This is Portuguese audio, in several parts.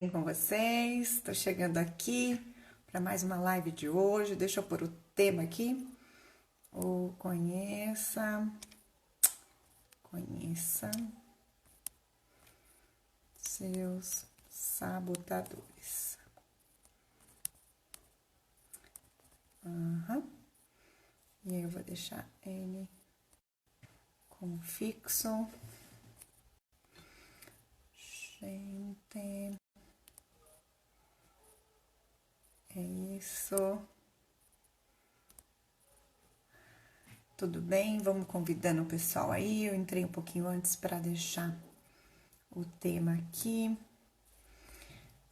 Com vocês, estou chegando aqui para mais uma live de hoje. Deixa eu pôr o tema aqui. O conheça seus sabotadores. E aí eu vou deixar ele como fixo. Gente, é isso. Tudo bem? Vamos convidando o pessoal aí. Eu entrei um pouquinho antes para deixar o tema aqui.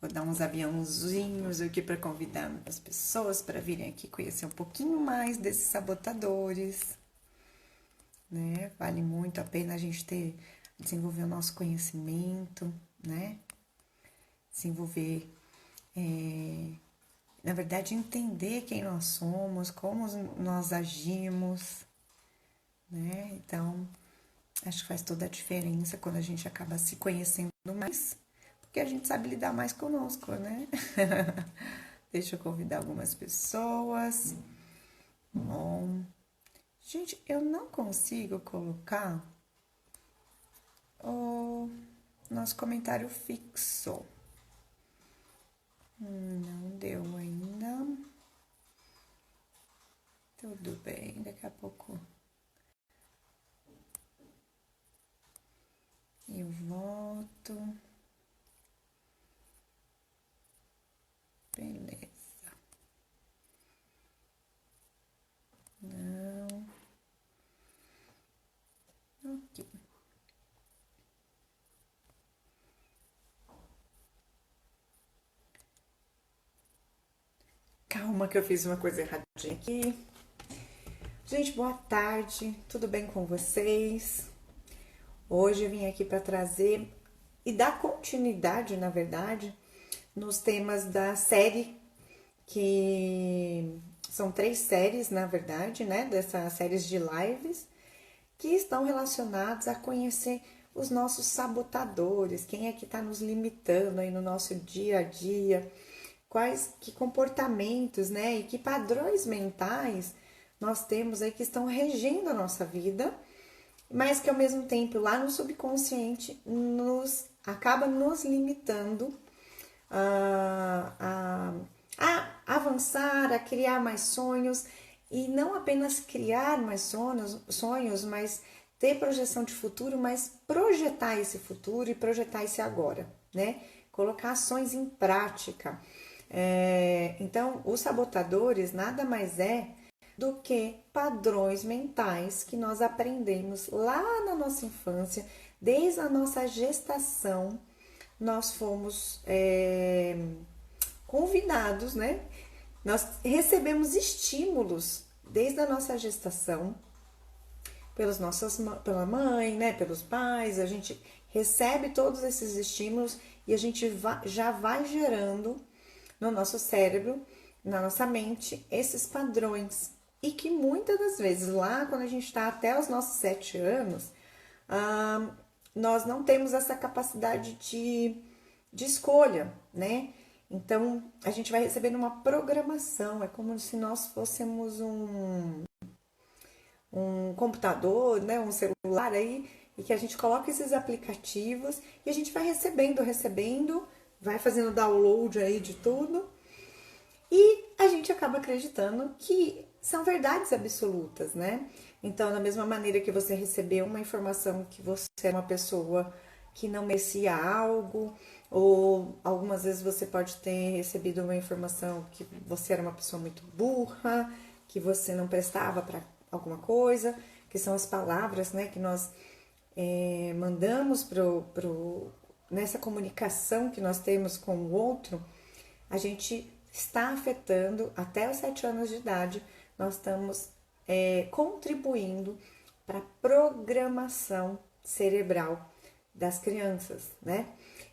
Vou dar uns aviãozinhos aqui para convidar as pessoas para virem aqui conhecer um pouquinho mais desses sabotadores, né? Vale muito a pena a gente desenvolver o nosso conhecimento, né? Desenvolver, na verdade, entender quem nós somos, como nós agimos, né? Então, acho que faz toda a diferença quando a gente acaba se conhecendo mais, porque a gente sabe lidar mais conosco, né? Deixa eu convidar algumas pessoas. Bom, gente, eu não consigo colocar o nosso comentário fixo. Não deu ainda. Tudo bem, daqui a pouco eu volto. Beleza. Não. Ok. Calma que eu fiz uma coisa erradinha aqui. Gente, boa tarde. Tudo bem com vocês? Hoje eu vim aqui para trazer e dar continuidade, na verdade, nos temas da série, que são 3 séries, na verdade, né? Dessas séries de lives, que estão relacionados a conhecer os nossos sabotadores, quem é que está nos limitando aí no nosso dia a dia, quais que comportamentos, né? E que padrões mentais nós temos aí que estão regendo a nossa vida, mas que ao mesmo tempo lá no subconsciente acaba nos limitando a avançar, a criar mais sonhos e não apenas criar mais sonhos, mas ter projeção de futuro, mas projetar esse futuro e projetar esse agora, né? Colocar ações em prática. Então, os sabotadores nada mais é do que padrões mentais que nós aprendemos lá na nossa infância, desde a nossa gestação, nós fomos convidados, né? Nós recebemos estímulos desde a nossa gestação, pela mãe, né? Pelos pais, a gente recebe todos esses estímulos e a gente já vai gerando no nosso cérebro, na nossa mente, esses padrões. E que muitas das vezes, lá quando a gente está até os nossos 7 anos, nós não temos essa capacidade de escolha, né? Então, a gente vai recebendo uma programação, é como se nós fôssemos um computador, né? Um celular aí, e que a gente coloca esses aplicativos e a gente vai recebendo, vai fazendo download aí de tudo, e a gente acaba acreditando que são verdades absolutas, né? Então, da mesma maneira que você recebeu uma informação que você é uma pessoa que não merecia algo, ou algumas vezes você pode ter recebido uma informação que você era uma pessoa muito burra, que você não prestava para alguma coisa, que são as palavras, né, que nós mandamos nessa comunicação que nós temos com o outro, a gente está afetando até os 7 anos de idade, nós estamos contribuindo para a programação cerebral das crianças, né?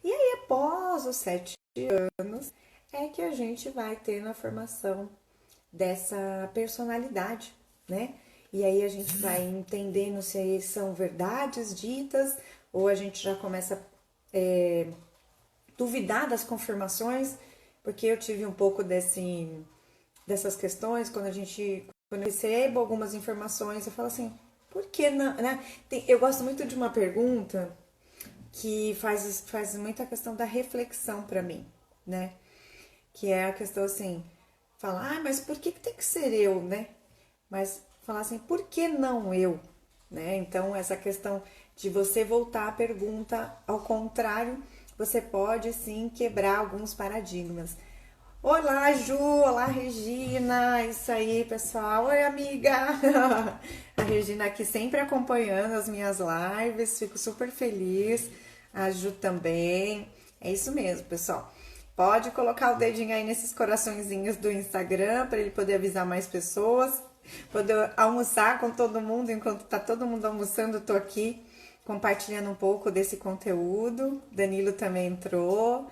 E aí, após os 7 anos, é que a gente vai ter a formação dessa personalidade, né? E aí a gente vai entendendo se são verdades ditas ou a gente já começa duvidar das confirmações, porque eu tive um pouco dessas questões, quando eu recebo algumas informações, eu falo assim, por que não, né? Eu gosto muito de uma pergunta que faz muita questão da reflexão para mim, né? Que é a questão assim, falar, mas por que tem que ser eu, né? Mas falar assim, por que não eu? Né? Então, essa questão de você voltar a pergunta ao contrário, você pode sim quebrar alguns paradigmas. Olá, Ju, olá, Regina, isso aí, pessoal. Oi, amiga. A Regina aqui sempre acompanhando as minhas lives, fico super feliz. A Ju também. É isso mesmo, pessoal. Pode colocar o dedinho aí nesses coraçõezinhos do Instagram para ele poder avisar mais pessoas. Poder almoçar com todo mundo, enquanto tá todo mundo almoçando, eu tô aqui compartilhando um pouco desse conteúdo. Danilo também entrou.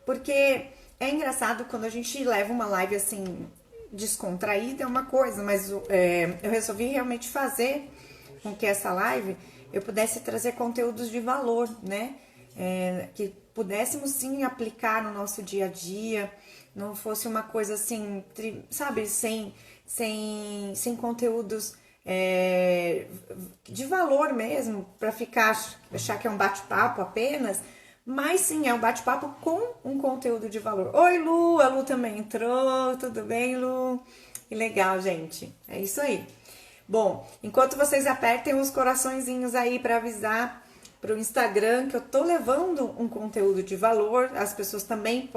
Porque é engraçado quando a gente leva uma live assim, descontraída, é uma coisa, mas eu resolvi realmente fazer com que essa live eu pudesse trazer conteúdos de valor, né? Que pudéssemos sim aplicar no nosso dia a dia, não fosse uma coisa assim, sabe, sem conteúdos de valor mesmo, para achar que é um bate-papo apenas, mas sim, é um bate-papo com um conteúdo de valor. Oi, Lu, a Lu também entrou, tudo bem, Lu? Que legal, gente, é isso aí. Bom, enquanto vocês apertem os coraçõezinhos aí para avisar para o Instagram que eu tô levando um conteúdo de valor, as pessoas também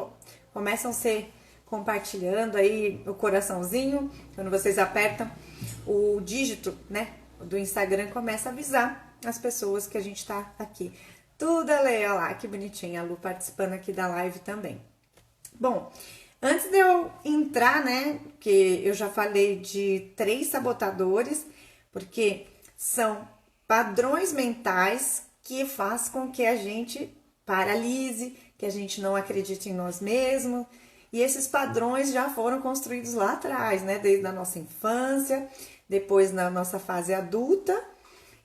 começam a ser compartilhando aí o coraçãozinho, quando vocês apertam o dígito, né, do Instagram, começa a avisar as pessoas que a gente tá aqui. Tudo, Ale, olha lá, que bonitinha, a Lu participando aqui da live também. Bom, antes de eu entrar, né, que eu já falei de 3 sabotadores, porque são padrões mentais que faz com que a gente paralise, que a gente não acredite em nós mesmos. E esses padrões já foram construídos lá atrás, né, desde a nossa infância, depois na nossa fase adulta,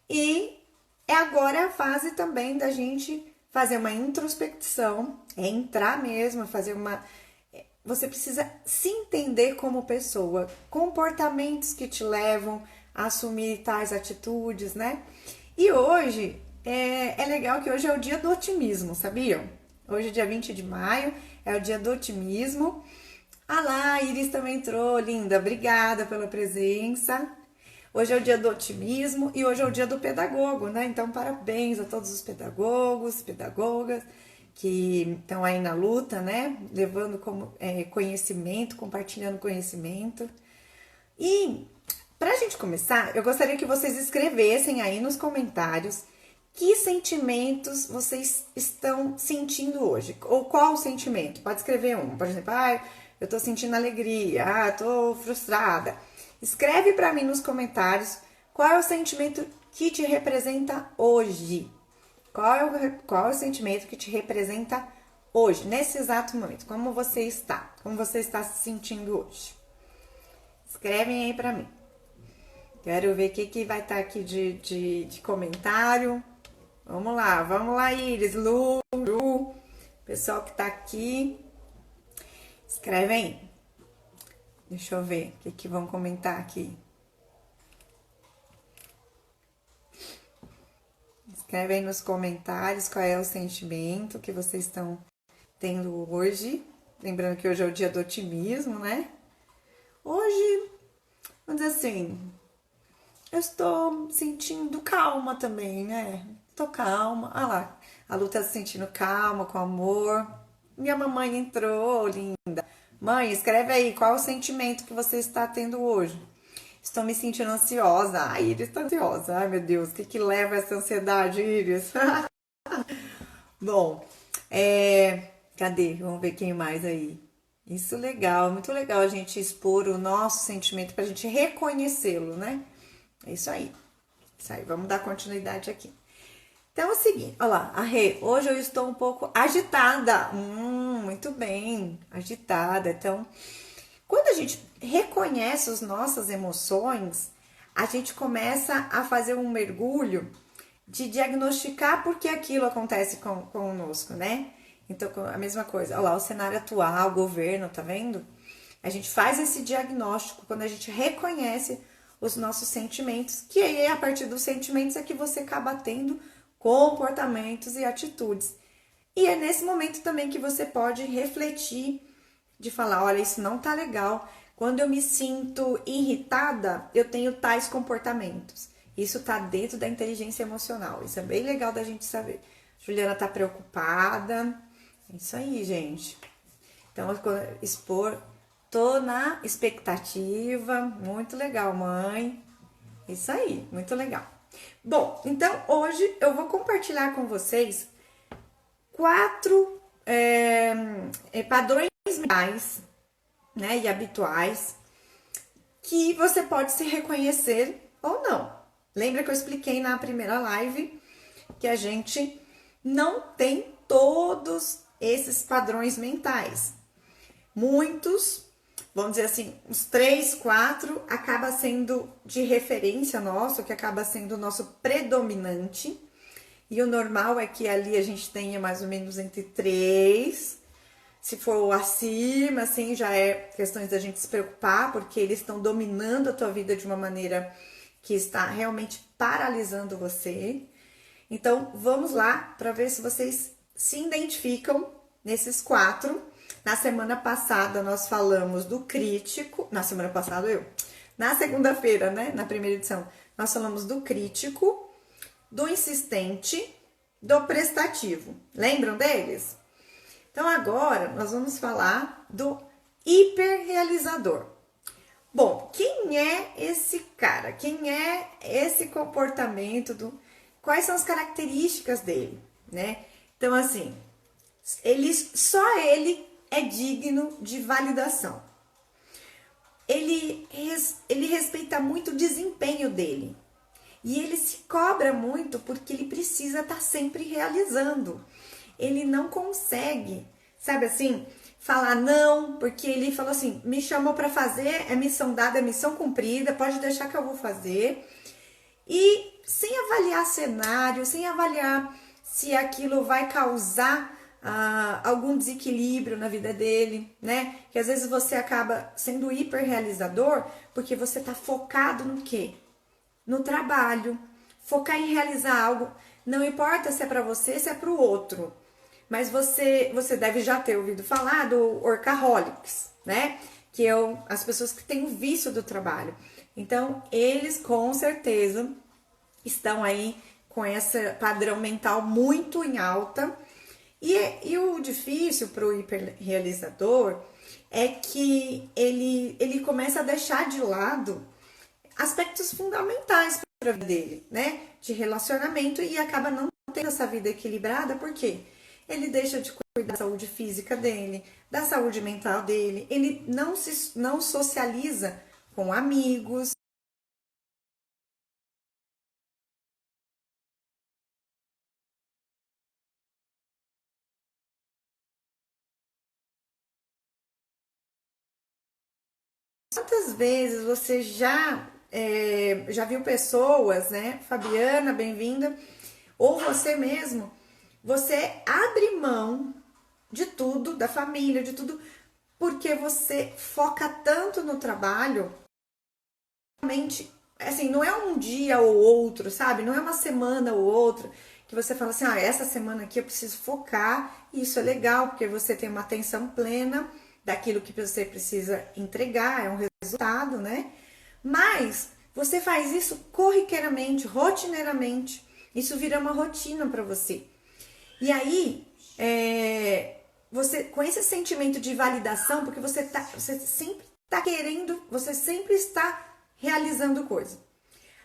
e agora a fase também da gente fazer uma introspecção, entrar mesmo, fazer uma... Você precisa se entender como pessoa, comportamentos que te levam a assumir tais atitudes, né? E hoje, é legal que hoje é o dia do otimismo, sabiam? Hoje é dia 20 de maio, é o dia do otimismo. Ah lá, a Iris também entrou, linda, obrigada pela presença. Hoje é o dia do otimismo e hoje é o dia do pedagogo, né? Então, parabéns a todos os pedagogos, pedagogas que estão aí na luta, né? Levando conhecimento, compartilhando conhecimento. E, pra gente começar, eu gostaria que vocês escrevessem aí nos comentários que sentimentos vocês estão sentindo hoje. Ou qual o sentimento? Pode escrever um. Por exemplo, eu tô sentindo alegria, tô frustrada. Escreve para mim nos comentários qual é o sentimento que te representa hoje. Qual é o sentimento que te representa hoje, nesse exato momento? Como você está? Como você está se sentindo hoje? Escrevem aí para mim. Quero ver o que vai estar aqui de comentário. Vamos lá, Iris, Lu, pessoal que tá aqui. Escreve aí. Deixa eu ver o que vão comentar aqui. Escreve aí nos comentários qual é o sentimento que vocês estão tendo hoje. Lembrando que hoje é o dia do otimismo, né? Hoje, vamos dizer assim, eu estou sentindo calma também, né? Tô calma. Ah lá, a Lu tá se sentindo calma, com amor. Minha mamãe entrou, linda. Mãe, escreve aí qual é o sentimento que você está tendo hoje. Estou me sentindo ansiosa. Ai, Iris tá ansiosa. Ai, meu Deus, o que leva essa ansiedade, Iris? Bom, cadê? Vamos ver quem mais aí. Isso legal, muito legal a gente expor o nosso sentimento pra gente reconhecê-lo, né? É isso aí. Isso aí, vamos dar continuidade aqui. Então é o seguinte, olha lá, a Rê, hoje eu estou um pouco agitada. Muito bem, agitada. Então, quando a gente reconhece as nossas emoções, a gente começa a fazer um mergulho de diagnosticar por que aquilo acontece conosco, né? Então, a mesma coisa. Olha lá, o cenário atual, o governo, tá vendo? A gente faz esse diagnóstico quando a gente reconhece os nossos sentimentos, que aí a partir dos sentimentos é que você acaba tendo comportamentos e atitudes. E é nesse momento também que você pode refletir, de falar, olha, isso não tá legal. Quando eu me sinto irritada, eu tenho tais comportamentos. Isso tá dentro da inteligência emocional. Isso é bem legal da gente saber. Juliana tá preocupada. É isso aí, gente. Então, expor, tô na expectativa. Muito legal, mãe. Isso aí, muito legal. Bom, então hoje eu vou compartilhar com vocês 4 padrões mentais, né, e habituais que você pode se reconhecer ou não. Lembra que eu expliquei na primeira live que a gente não tem todos esses padrões mentais. Muitos, vamos dizer assim, uns 3, 4, acaba sendo de referência nosso, que acaba sendo o nosso predominante. E o normal é que ali a gente tenha mais ou menos entre 3. Se for acima, assim, já é questões da gente se preocupar, porque eles estão dominando a tua vida de uma maneira que está realmente paralisando você. Então, vamos lá para ver se vocês se identificam nesses 4. Na semana passada, nós falamos do crítico. Na semana passada, na segunda-feira, né? Na primeira edição, nós falamos do crítico, do insistente, do prestativo. Lembram deles? Então, agora, nós vamos falar do hiperrealizador. Bom, quem é esse cara? Quem é esse comportamento? Quais são as características dele, né? Então, assim, só ele é digno de validação. Ele respeita muito o desempenho dele. E ele se cobra muito porque ele precisa estar sempre realizando. Ele não consegue, sabe assim, falar não, porque ele falou assim, me chamou para fazer, é missão dada, é missão cumprida, pode deixar que eu vou fazer. E sem avaliar cenário, sem avaliar se aquilo vai causar algum desequilíbrio na vida dele, né? Que às vezes você acaba sendo hiperrealizador porque você tá focado no quê? No trabalho. Focar em realizar algo, não importa se é para você, se é para o outro. Mas você deve já ter ouvido falar do workaholics, né? Que é as pessoas que têm o vício do trabalho. Então, eles com certeza estão aí com esse padrão mental muito em alta. E o difícil para o hiperrealizador é que ele começa a deixar de lado aspectos fundamentais para a vida dele, né? De relacionamento, e acaba não tendo essa vida equilibrada, por quê? Ele deixa de cuidar da saúde física dele, da saúde mental dele, ele não socializa com amigos. Quantas vezes você já viu pessoas, né? Fabiana, bem-vinda. Ou você mesmo, você abre mão de tudo, da família, de tudo, porque você foca tanto no trabalho, realmente, assim, não é um dia ou outro, sabe? Não é uma semana ou outra que você fala assim, essa semana aqui eu preciso focar, e isso é legal, porque você tem uma atenção plena daquilo que você precisa entregar, é um resultado, né? Mas você faz isso corriqueiramente, rotineiramente, isso vira uma rotina para você. E aí, você com esse sentimento de validação, porque você sempre está querendo, você sempre está realizando coisa.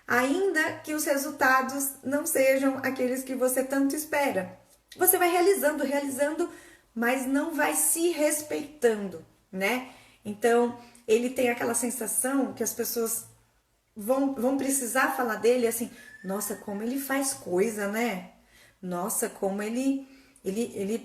Ainda que os resultados não sejam aqueles que você tanto espera. Você vai realizando, mas não vai se respeitando, né? Então, ele tem aquela sensação que as pessoas vão precisar falar dele assim, nossa, como ele faz coisa, né? Nossa, como ele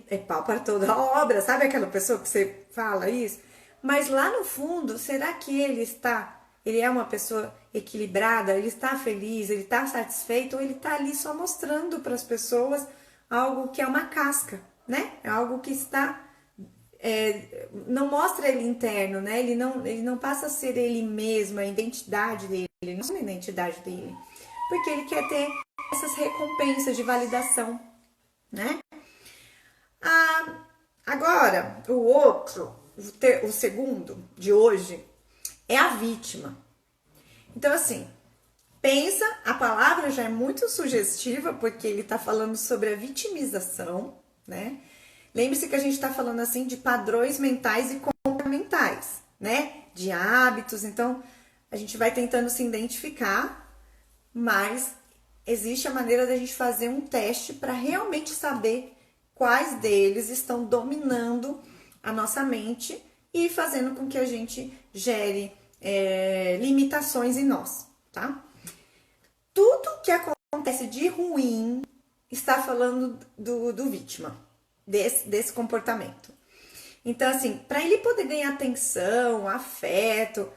é pau para toda a obra, sabe aquela pessoa que você fala isso? Mas lá no fundo, será que ele é uma pessoa equilibrada, ele está feliz, ele está satisfeito, ou ele está ali só mostrando para as pessoas algo que é uma casca, né? É algo que está não mostra ele interno, né? Ele não passa a ser ele mesmo, a identidade dele, ele não é a identidade dele, porque ele quer ter essas recompensas de validação, né? Agora, o outro, o segundo de hoje, é a vítima. Então, assim, pensa, a palavra já é muito sugestiva, porque ele está falando sobre a vitimização, né? Lembre-se que a gente está falando, assim, de padrões mentais e comportamentais, né? De hábitos, então, a gente vai tentando se identificar, mas existe a maneira da gente fazer um teste para realmente saber quais deles estão dominando a nossa mente e fazendo com que a gente gere limitações em nós, tá? Tudo que acontece de ruim está falando do vítima, desse comportamento. Então, assim, para ele poder ganhar atenção, afeto,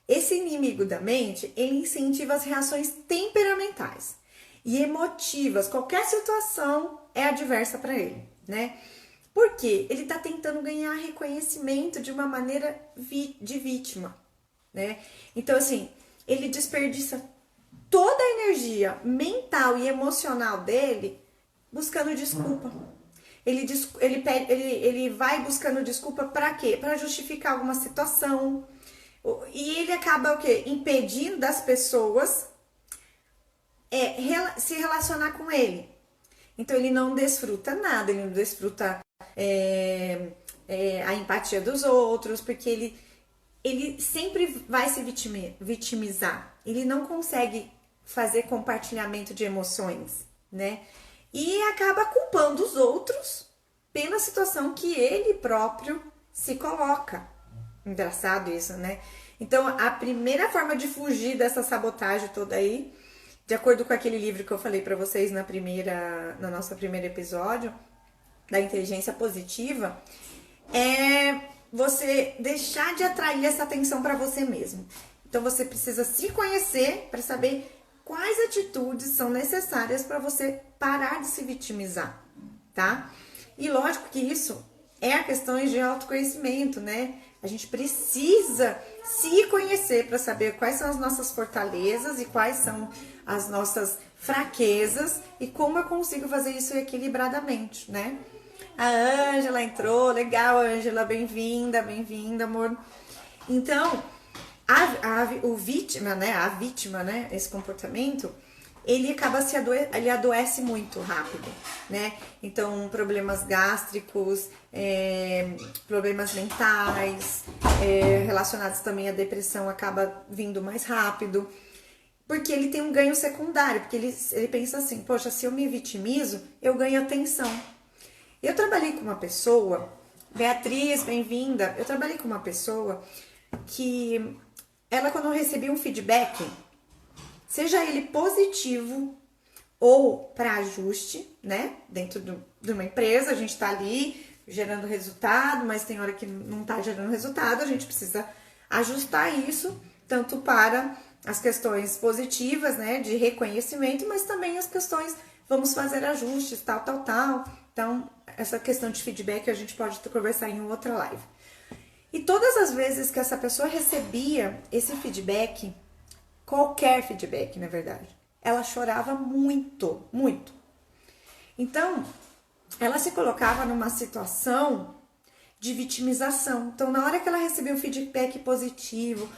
esse inimigo da mente, ele incentiva as reações temperamentais e emotivas. Qualquer situação é adversa para ele, né? Porque ele está tentando ganhar reconhecimento de uma maneira de vítima, né? Então, assim, ele desperdiça toda a energia mental e emocional dele buscando desculpa. Ele vai buscando desculpa para quê? Para justificar alguma situação. E ele acaba o quê? Impedindo das pessoas se relacionar com ele. Então ele não desfruta nada, ele não desfruta a empatia dos outros, porque ele sempre vai se vitimizar. Ele não consegue fazer compartilhamento de emoções, né? E acaba culpando os outros pela situação que ele próprio se coloca. Engraçado isso, né? Então, a primeira forma de fugir dessa sabotagem toda aí, de acordo com aquele livro que eu falei para vocês no nosso primeiro episódio, da inteligência positiva, é você deixar de atrair essa atenção para você mesmo. Então, você precisa se conhecer para saber quais atitudes são necessárias para você parar de se vitimizar, tá? E lógico que isso é a questão de autoconhecimento, né? A gente precisa se conhecer para saber quais são as nossas fortalezas e quais são as nossas fraquezas e como eu consigo fazer isso equilibradamente, né? A Ângela entrou, legal, Ângela, bem-vinda, amor. Então, o vítima, né? A vítima, né? Esse comportamento, ele acaba ele adoece muito rápido, né? Então, problemas gástricos, problemas mentais, relacionados também à depressão, acaba vindo mais rápido, porque ele tem um ganho secundário, porque ele pensa assim, poxa, se eu me vitimizo, eu ganho atenção. Eu trabalhei com uma pessoa, Beatriz, bem-vinda, eu trabalhei com uma pessoa que ela, quando recebia um feedback, seja ele positivo ou para ajuste, né? Dentro de uma empresa, a gente tá ali gerando resultado, mas tem hora que não tá gerando resultado, a gente precisa ajustar isso, tanto para as questões positivas, né? De reconhecimento, mas também as questões, vamos fazer ajustes, tal. Então, essa questão de feedback a gente pode conversar em outra live. E todas as vezes que essa pessoa recebia esse feedback, qualquer feedback, na verdade, ela chorava muito, muito. Então, ela se colocava numa situação de vitimização. Então, na hora que ela recebia um feedback positivo,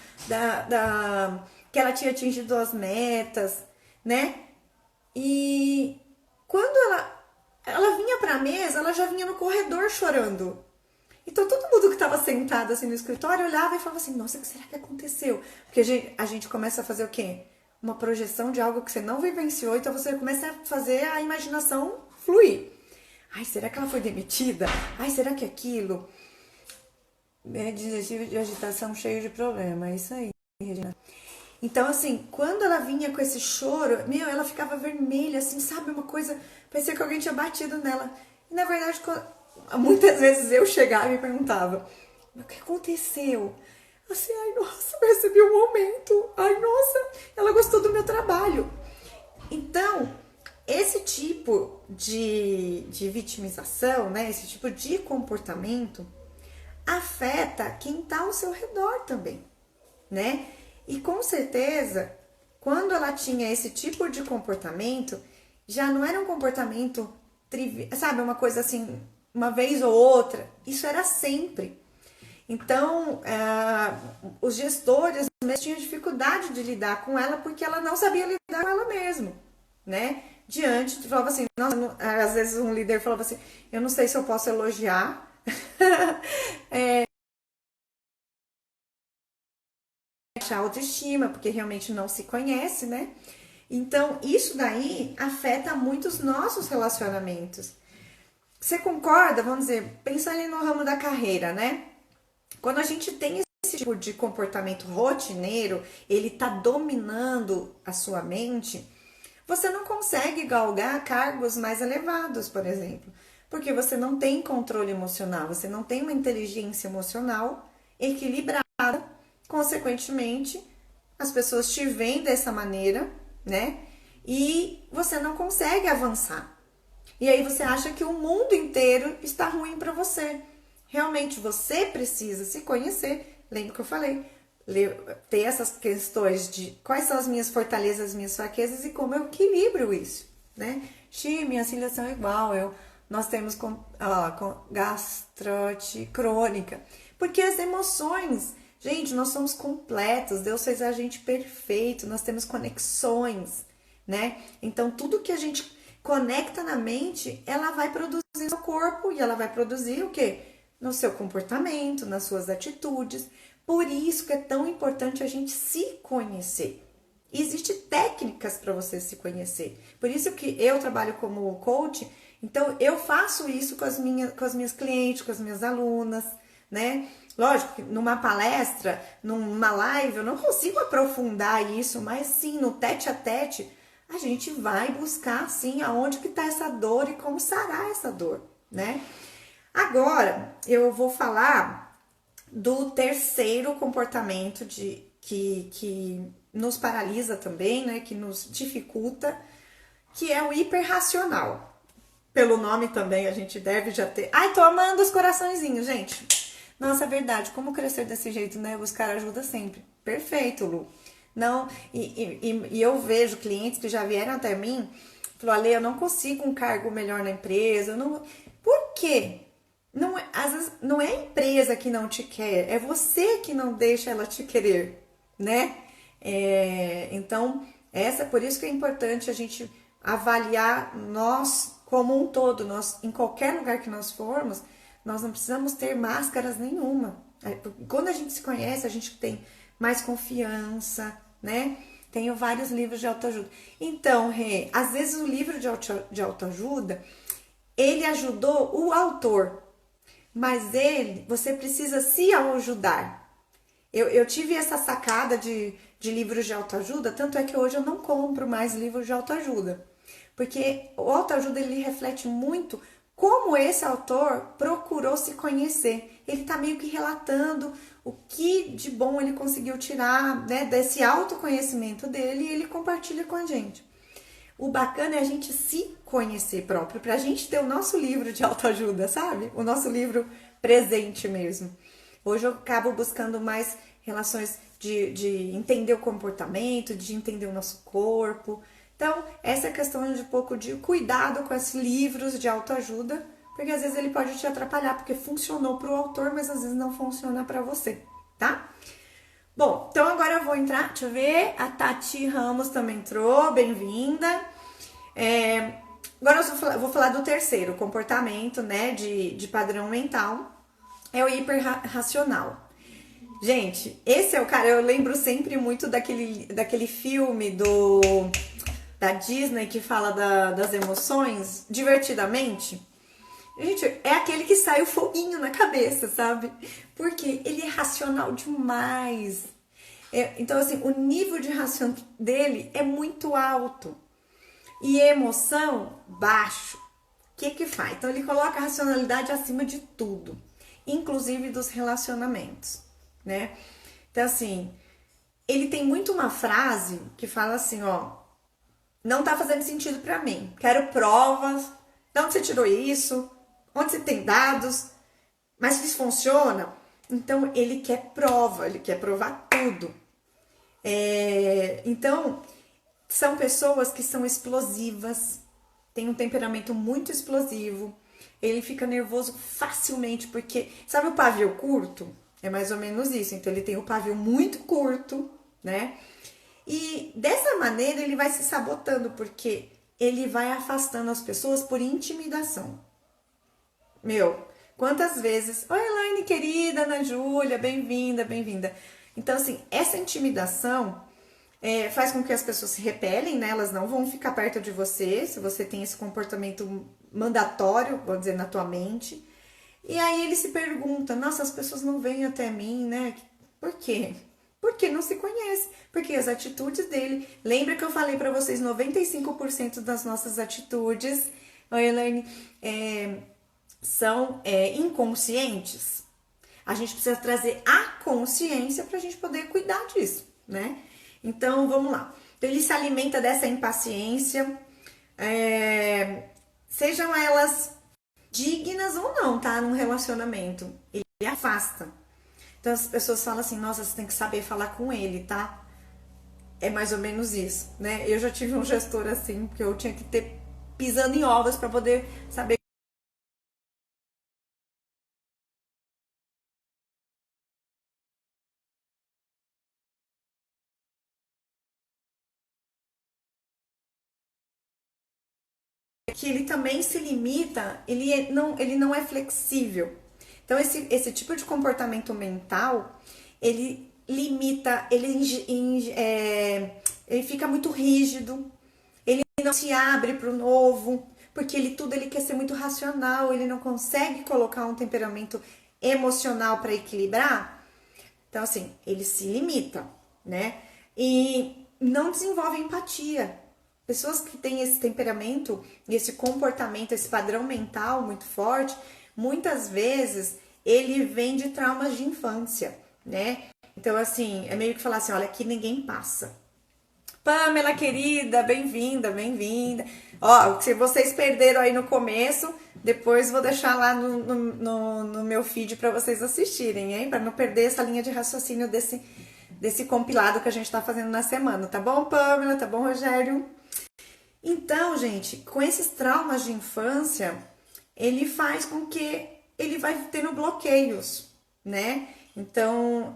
que ela tinha atingido as metas, né? E quando ela vinha pra mesa, ela já vinha no corredor chorando. Então, todo mundo que estava sentado assim no escritório olhava e falava assim, nossa, o que será que aconteceu? Porque a gente começa a fazer o quê? Uma projeção de algo que você não vivenciou, então você começa a fazer a imaginação fluir. Ai, será que ela foi demitida? Ai, será que aquilo? Digestivo de agitação cheio de problema, é isso aí, Regina. Então, assim, quando ela vinha com esse choro, ela ficava vermelha, assim, sabe? Uma coisa, parecia que alguém tinha batido nela. E, na verdade, muitas vezes eu chegava e perguntava, o que aconteceu? Assim, ai, nossa, eu recebi um aumento. Ai, nossa, ela gostou do meu trabalho. Então, esse tipo de vitimização, né, esse tipo de comportamento afeta quem está ao seu redor também, né? E com certeza, quando ela tinha esse tipo de comportamento, já não era um comportamento, sabe, uma coisa assim, uma vez ou outra, isso era sempre. Então, os gestores mesmo tinham dificuldade de lidar com ela porque ela não sabia lidar com ela mesma, né? Diante, falava assim, nossa, às vezes um líder falava assim, eu não sei se eu posso elogiar, a autoestima, porque realmente não se conhece, né? Então, isso daí afeta muito os nossos relacionamentos. Você concorda? Vamos dizer, pensando no ramo da carreira, né? Quando a gente tem esse tipo de comportamento rotineiro, ele tá dominando a sua mente, você não consegue galgar cargos mais elevados, por exemplo, porque você não tem controle emocional, você não tem uma inteligência emocional equilibrada. Consequentemente, as pessoas te veem dessa maneira, né? E você não consegue avançar. E aí você acha que o mundo inteiro está ruim para você. Realmente você precisa se conhecer. Lembra que eu falei? Ter essas questões de quais são as minhas fortalezas, as minhas fraquezas e como eu equilibro isso, né? Minhas filhas são igual, nós temos com gastrite crônica. Porque as emoções, gente, nós somos completos, Deus fez a gente perfeito, nós temos conexões, né? Então tudo que a gente conecta na mente, ela vai produzir no seu corpo e ela vai produzir o quê? No seu comportamento, nas suas atitudes. Por isso que é tão importante a gente se conhecer. E existem técnicas para você se conhecer. Por isso que eu trabalho como coach, então eu faço isso com as minhas clientes, com as minhas alunas, né? Lógico que numa palestra, numa live, eu não consigo aprofundar isso, mas sim, no tete a tete, a gente vai buscar, assim, aonde que tá essa dor e como sarar essa dor, né? Agora, eu vou falar do terceiro comportamento que nos paralisa também, né? Que nos dificulta, que é o hiperracional. Pelo nome também a gente deve já ter... Ai, tô amando os coraçõezinhos, gente. Nossa, é verdade. Como crescer desse jeito, né? Buscar ajuda sempre. Perfeito, Lu. Não, e eu vejo clientes que já vieram até mim, falou, Ale, eu não consigo um cargo melhor na empresa, eu não... Por quê? Não, às vezes não é a empresa que não te quer, é você que não deixa ela te querer, né? Então, por isso que é importante a gente avaliar nós como um todo, nós, em qualquer lugar que nós formos, nós não precisamos ter máscaras nenhuma. Quando a gente se conhece, a gente tem mais confiança, né? Tenho vários livros de autoajuda. Então, Rê, às vezes o livro de autoajuda, ele ajudou o autor, mas você precisa se ajudar. Eu tive essa sacada de livros de autoajuda, tanto é que hoje eu não compro mais livros de autoajuda. Porque o autoajuda, ele reflete muito como esse autor procurou se conhecer. Ele está meio que relatando o que de bom ele conseguiu tirar, né, desse autoconhecimento dele e ele compartilha com a gente. O bacana é a gente se conhecer próprio, para a gente ter o nosso livro de autoajuda, sabe? O nosso livro presente mesmo. Hoje eu acabo buscando mais relações de entender o comportamento, de entender o nosso corpo. Então, essa é a questão de um pouco de cuidado com esses livros de autoajuda, porque às vezes ele pode te atrapalhar, porque funcionou para o autor, mas às vezes não funciona para você, tá? Bom, então agora eu vou entrar, deixa eu ver, a Tati Ramos também entrou, bem-vinda. Agora eu vou falar do terceiro comportamento, né, de padrão mental, é o hiperracional. Gente, esse é o cara, eu lembro sempre muito daquele filme da Disney que fala das emoções, Divertidamente. Gente, é aquele que sai o foguinho na cabeça, sabe? Porque ele é racional demais. Então, assim, o nível de raciocínio dele é muito alto. E emoção, baixo. O que faz? Então, ele coloca a racionalidade acima de tudo. Inclusive dos relacionamentos, né? Então, assim, ele tem muito uma frase que fala assim, ó... não tá fazendo sentido para mim. Quero provas. De onde você tirou isso? Onde você tem dados? Mas isso funciona? Então, ele quer prova, ele quer provar tudo. Então, são pessoas que são explosivas, têm um temperamento muito explosivo, ele fica nervoso facilmente, porque, sabe o pavio curto? É mais ou menos isso, então ele tem o pavio muito curto, né? E dessa maneira ele vai se sabotando, porque ele vai afastando as pessoas por intimidação. Meu, quantas vezes... Oi, Elaine, querida, Ana Júlia, bem-vinda, bem-vinda. Então, assim, essa intimidação faz com que as pessoas se repelem, né? Elas não vão ficar perto de você, se você tem esse comportamento mandatório, vou dizer, na tua mente. E aí ele se pergunta, nossa, as pessoas não vêm até mim, né? Por quê? Porque não se conhece, porque as atitudes dele... Lembra que eu falei pra vocês, 95% das nossas atitudes, oi, Elaine, são inconscientes. A gente precisa trazer a consciência para a gente poder cuidar disso, né? Então, vamos lá. Então, ele se alimenta dessa impaciência, sejam elas dignas ou não, tá? Num relacionamento. Ele afasta. Então, as pessoas falam assim, nossa, você tem que saber falar com ele, tá? É mais ou menos isso, né? Eu já tive um gestor assim, que eu tinha que ter pisando em ovos para poder saber que ele também se limita, ele não é flexível. Então, esse tipo de comportamento mental, ele limita, ele fica muito rígido, ele não se abre para o novo, porque ele quer ser muito racional, ele não consegue colocar um temperamento emocional para equilibrar. Então, assim, ele se limita, né? E não desenvolve empatia. Pessoas que têm esse temperamento, esse comportamento, esse padrão mental muito forte, muitas vezes ele vem de traumas de infância, né? Então, assim, é meio que falar assim, olha, aqui ninguém passa. Pamela, querida, bem-vinda, bem-vinda. Ó, se vocês perderam aí no começo, depois vou deixar lá no meu feed para vocês assistirem, hein? Para não perder essa linha de raciocínio desse compilado que a gente tá fazendo na semana, tá bom, Pamela? Tá bom, Rogério? Então, gente, com esses traumas de infância, ele faz com que ele vai tendo bloqueios, né? Então,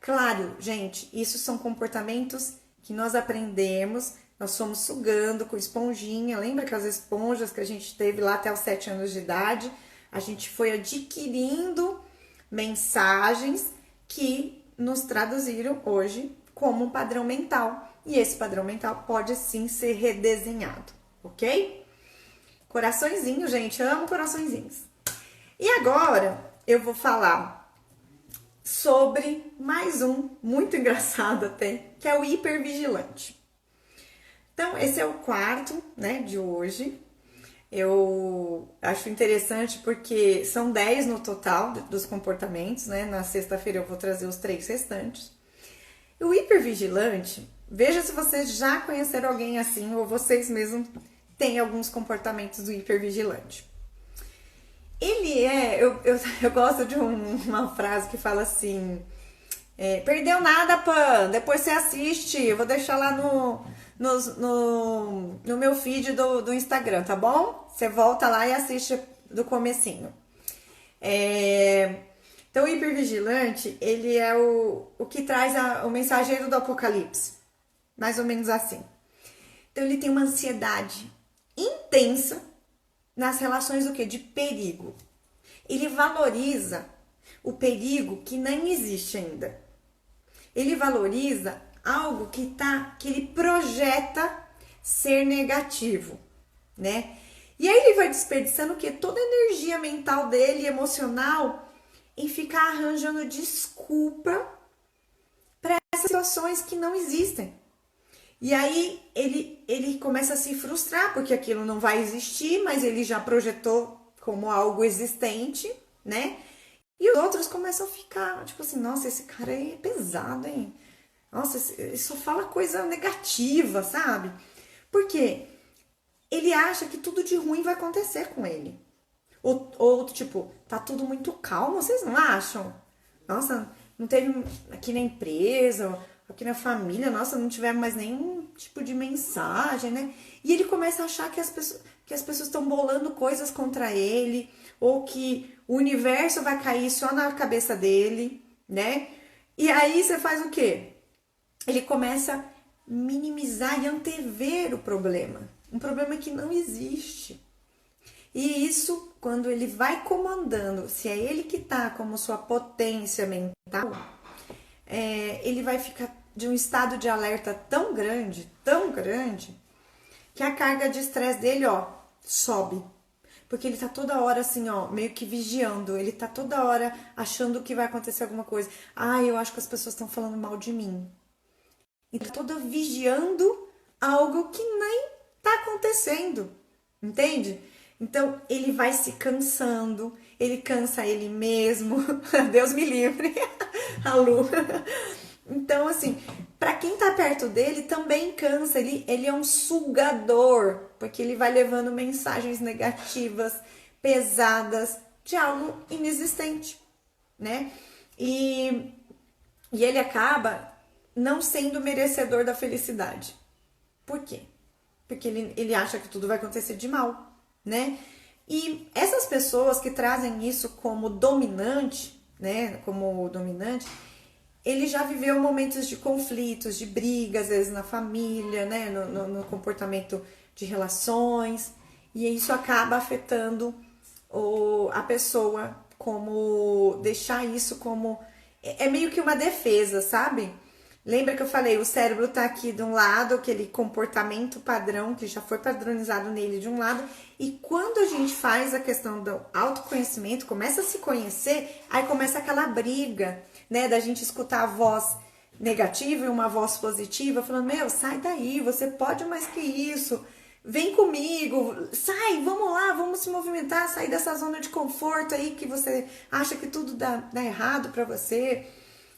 claro, gente, isso são comportamentos que nós aprendemos, nós fomos sugando com esponjinha, lembra aquelas esponjas que a gente teve lá até os 7 anos de idade? A gente foi adquirindo mensagens que nos traduziram hoje como um padrão mental. E esse padrão mental pode sim ser redesenhado, ok? Coraçõezinho, gente, amo coraçõezinhos. E agora eu vou falar sobre mais um, muito engraçado até, que é o hipervigilante. Então, esse é o quarto, né, de hoje. Eu acho interessante porque são 10 no total dos comportamentos, né? Na sexta-feira eu vou trazer os 3 restantes. E o hipervigilante, veja se vocês já conheceram alguém assim ou vocês mesmos têm alguns comportamentos do hipervigilante. Ele eu gosto de uma frase que fala assim, perdeu nada, Pan, depois você assiste, eu vou deixar lá no meu feed do Instagram, tá bom? Você volta lá e assiste do comecinho. Então, o hipervigilante, ele é o que traz o mensageiro do apocalipse. Mais ou menos assim. Então, ele tem uma ansiedade intensa nas relações do quê? De perigo. Ele valoriza o perigo que nem existe ainda. Ele valoriza algo que ele projeta ser negativo, né? E aí ele vai desperdiçando o quê? Toda a energia mental dele, emocional, em ficar arranjando desculpa para essas situações que não existem. E aí ele começa a se frustrar porque aquilo não vai existir, mas ele já projetou como algo existente, né? E os outros começam a ficar, tipo assim, nossa, esse cara aí é pesado, hein? Nossa, ele só fala coisa negativa, sabe? Por quê? Ele acha que tudo de ruim vai acontecer com ele. Ou tipo, tá tudo muito calmo, vocês não acham? Nossa, não teve aqui na empresa, aqui na família, nossa, não tivemos mais nenhum tipo de mensagem, né? E ele começa a achar que as pessoas estão bolando coisas contra ele, ou que o universo vai cair só na cabeça dele, né? E aí você faz o quê? Ele começa a minimizar e antever o problema. Um problema que não existe. E isso, quando ele vai comandando, se é ele que tá como sua potência mental, ele vai ficar de um estado de alerta tão grande, que a carga de estresse dele, ó, sobe. Porque ele tá toda hora assim, ó, meio que vigiando. Ele tá toda hora achando que vai acontecer alguma coisa. Ah, eu acho que as pessoas estão falando mal de mim. E tá toda vigiando algo que nem tá acontecendo. Entende? Então, ele vai se cansando. Ele cansa ele mesmo. Deus me livre. A Lu. Então, assim, para quem tá perto dele também cansa. Ele é um sugador, porque ele vai levando mensagens negativas, pesadas, de algo inexistente, né? E ele acaba não sendo merecedor da felicidade. Por quê? Porque ele acha que tudo vai acontecer de mal, né? E essas pessoas que trazem isso como dominante, né? Como dominante, ele já viveu momentos de conflitos, de brigas, às vezes na família, né? No comportamento de relações. E isso acaba afetando a pessoa, como deixar isso como... É meio que uma defesa, sabe? Lembra que eu falei, o cérebro tá aqui de um lado, aquele comportamento padrão que já foi padronizado nele de um lado, e quando a gente faz a questão do autoconhecimento, começa a se conhecer, aí começa aquela briga, né, da gente escutar a voz negativa e uma voz positiva, falando, meu, sai daí, você pode mais que isso, vem comigo, sai, vamos lá, vamos se movimentar, sair dessa zona de conforto aí que você acha que tudo dá errado pra você.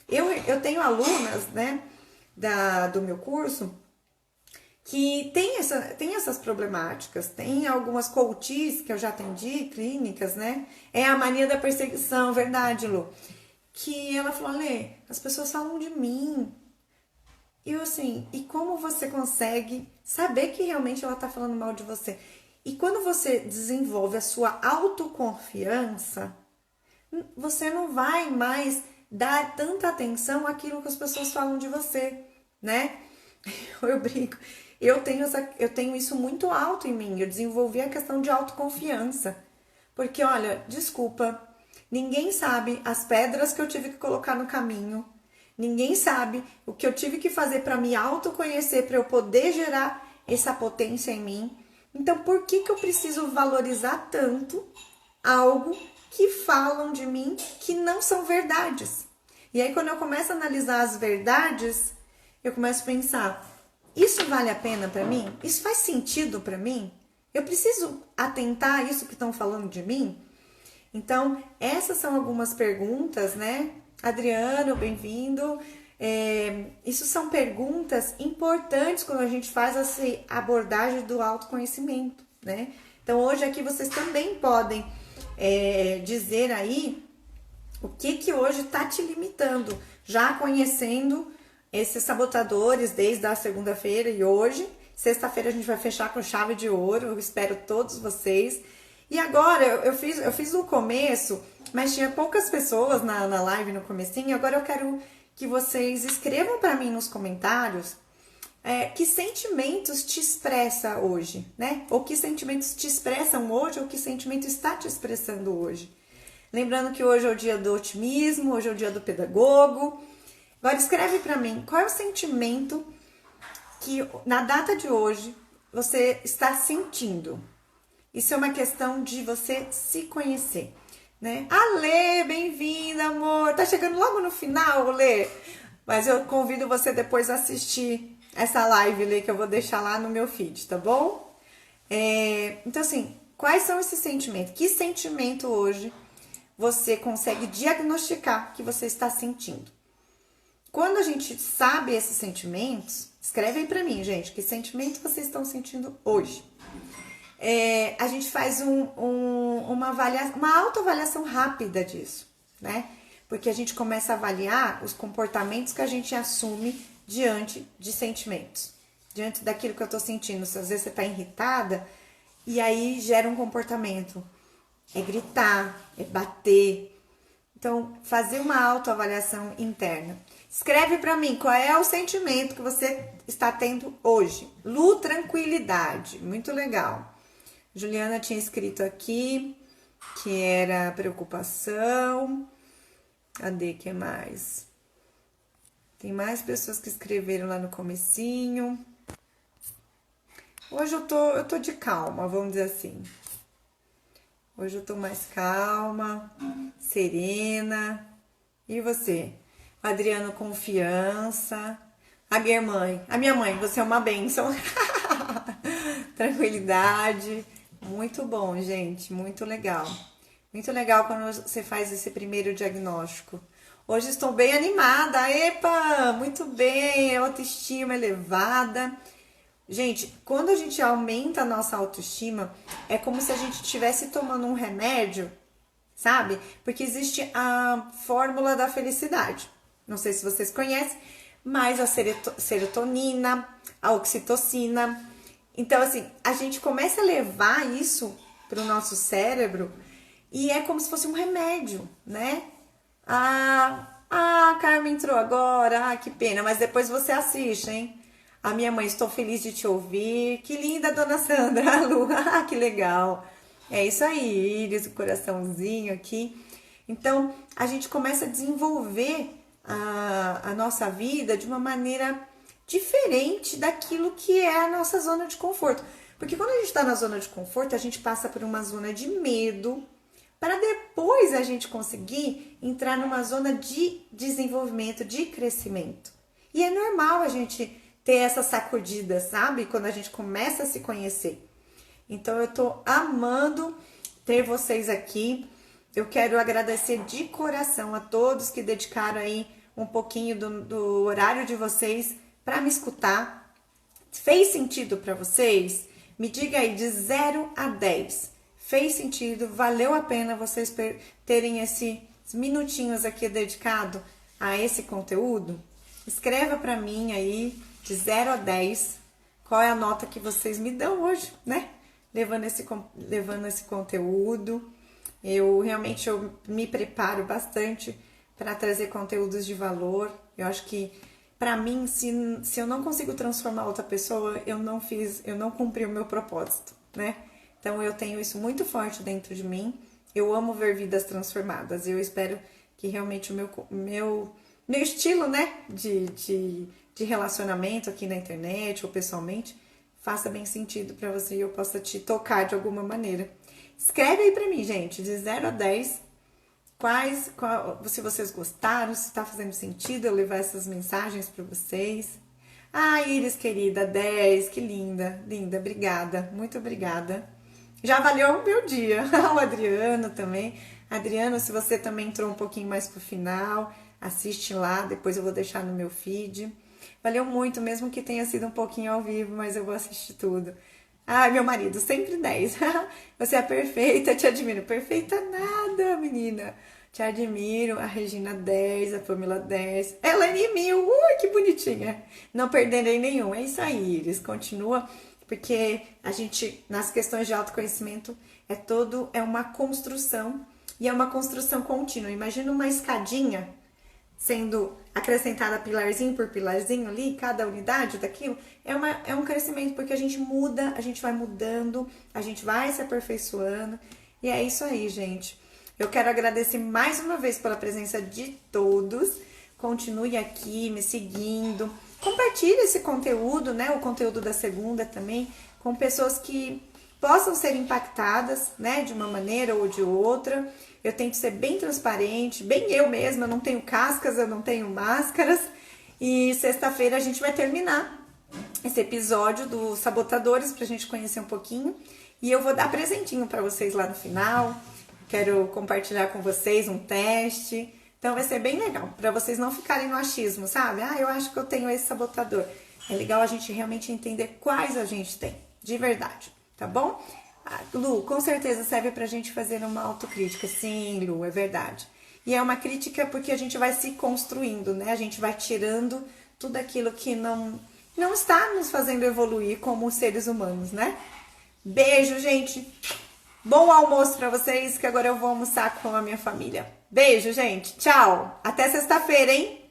Eu tenho alunas, né, do meu curso que tem essas problemáticas. Tem algumas coaches que eu já atendi, clínicas, né? É a mania da perseguição, verdade, Lu? Que ela falou, Lê, as pessoas falam de mim. E eu assim, e como você consegue saber que realmente ela tá falando mal de você? E quando você desenvolve a sua autoconfiança, você não vai mais dar tanta atenção àquilo que as pessoas falam de você, né? Eu brinco. Eu tenho isso muito alto em mim. Eu desenvolvi a questão de autoconfiança. Porque, olha, desculpa, ninguém sabe as pedras que eu tive que colocar no caminho. Ninguém sabe o que eu tive que fazer para me autoconhecer, para eu poder gerar essa potência em mim. Então, por que eu preciso valorizar tanto algo que falam de mim que não são verdades? E aí, quando eu começo a analisar as verdades, eu começo a pensar, isso vale a pena para mim? Isso faz sentido para mim? Eu preciso atentar a isso que estão falando de mim? Então, essas são algumas perguntas, né? Adriano, bem-vindo. Isso são perguntas importantes quando a gente faz essa abordagem do autoconhecimento, né? Então, hoje aqui vocês também podem dizer aí o que hoje está te limitando, já conhecendo esses sabotadores desde a segunda-feira e hoje. Sexta-feira a gente vai fechar com chave de ouro, eu espero todos vocês. E agora, eu fiz no começo, mas tinha poucas pessoas na live no comecinho, agora eu quero que vocês escrevam para mim nos comentários que sentimentos te expressa hoje, né? Ou que sentimentos te expressam hoje, ou que sentimento está te expressando hoje. Lembrando que hoje é o dia do otimismo, hoje é o dia do pedagogo. Agora escreve para mim, qual é o sentimento que na data de hoje você está sentindo? Isso é uma questão de você se conhecer, né? Lê, bem-vinda, amor. Tá chegando logo no final, Lê. Mas eu convido você depois a assistir essa live, Lê, que eu vou deixar lá no meu feed, tá bom? Então, assim, quais são esses sentimentos? Que sentimento hoje você consegue diagnosticar que você está sentindo? Quando a gente sabe esses sentimentos, Escreve aí pra mim, gente, que sentimento vocês estão sentindo hoje. A gente faz uma autoavaliação rápida disso, né? Porque a gente começa a avaliar os comportamentos que a gente assume diante de sentimentos, diante daquilo que eu tô sentindo. Às vezes você tá irritada e aí gera um comportamento. É gritar, é bater. Então, fazer uma autoavaliação interna. Escreve pra mim qual é o sentimento que você está tendo hoje. Lu, tranquilidade. Muito legal. Juliana tinha escrito aqui que era preocupação. Cadê que mais? Tem mais pessoas que escreveram lá no comecinho. Hoje eu tô de calma, vamos dizer assim. Hoje eu tô mais calma, serena. E você? Adriano, confiança. A minha mãe, você é uma bênção. Tranquilidade. Muito bom, gente, muito legal. Muito legal quando você faz esse primeiro diagnóstico. Hoje estou bem animada. Epa, muito bem, autoestima elevada. Gente, quando a gente aumenta a nossa autoestima, é como se a gente estivesse tomando um remédio, sabe? Porque existe a fórmula da felicidade. Não sei se vocês conhecem, mas a serotonina, a oxitocina. Então, assim, a gente começa a levar isso para o nosso cérebro e é como se fosse um remédio, né? A Carmen entrou agora, que pena, mas depois você assiste, hein? A minha mãe, estou feliz de te ouvir. Que linda, dona Sandra. Lu, que legal. É isso aí, Iris, o coraçãozinho aqui. Então, a gente começa a desenvolver a nossa vida de uma maneira diferente daquilo que é a nossa zona de conforto. Porque quando a gente está na zona de conforto, a gente passa por uma zona de medo, para depois a gente conseguir entrar numa zona de desenvolvimento, de crescimento. E é normal a gente ter essa sacudida, sabe? Quando a gente começa a se conhecer. Então, eu tô amando ter vocês aqui. Eu quero agradecer de coração a todos que dedicaram aí um pouquinho do horário de vocês para me escutar. Fez sentido para vocês? Me diga aí de 0 a 10. Fez sentido? Valeu a pena vocês terem esses minutinhos aqui dedicado a esse conteúdo? Escreva para mim aí de 0 a 10, qual é a nota que vocês me dão hoje, né? Levando esse conteúdo. Eu me preparo bastante para trazer conteúdos de valor. Eu acho que, para mim, se eu não consigo transformar outra pessoa, eu não cumpri o meu propósito, né? Então, eu tenho isso muito forte dentro de mim. Eu amo ver vidas transformadas. Eu espero que realmente o meu estilo, né, de relacionamento aqui na internet ou pessoalmente faça bem sentido para você e eu possa te tocar de alguma maneira. Escreve aí para mim, gente, de 0 a 10, se vocês gostaram, se está fazendo sentido eu levar essas mensagens para vocês. Iris, querida, 10, que linda, linda, obrigada, muito obrigada. Já valeu o meu dia. O Adriano também. Adriano, se você também entrou um pouquinho mais pro final, assiste lá, depois eu vou deixar no meu feed. Valeu muito, mesmo que tenha sido um pouquinho ao vivo, mas eu vou assistir tudo. Meu marido, sempre 10. Você é perfeita, te admiro. Perfeita nada, menina. Te admiro. A Regina 10, a Pamela 10. Elaine 1000, que bonitinha. Não perderei nenhum. É isso aí, Iris. Continua, porque a gente, nas questões de autoconhecimento, é uma construção. E é uma construção contínua. Imagina uma escadinha sendo acrescentada pilarzinho por pilarzinho ali, cada unidade daquilo, é um crescimento, porque a gente muda, a gente vai mudando, a gente vai se aperfeiçoando, e é isso aí, gente. Eu quero agradecer mais uma vez pela presença de todos, continue aqui me seguindo, compartilhe esse conteúdo, né, o conteúdo da segunda também, com pessoas que possam ser impactadas, né, de uma maneira ou de outra. Eu tento ser bem transparente, bem eu mesma, eu não tenho cascas, eu não tenho máscaras. E sexta-feira a gente vai terminar esse episódio dos Sabotadores pra gente conhecer um pouquinho. E eu vou dar presentinho pra vocês lá no final. Quero compartilhar com vocês um teste. Então vai ser bem legal, pra vocês não ficarem no achismo, sabe? Eu acho que eu tenho esse sabotador. É legal a gente realmente entender quais a gente tem, de verdade, tá bom? Ah, Lu, com certeza serve pra gente fazer uma autocrítica. Sim, Lu, é verdade. E é uma crítica porque a gente vai se construindo, né? A gente vai tirando tudo aquilo que não está nos fazendo evoluir como seres humanos, né? Beijo, gente. Bom almoço pra vocês, que agora eu vou almoçar com a minha família. Beijo, gente. Tchau. Até sexta-feira, hein?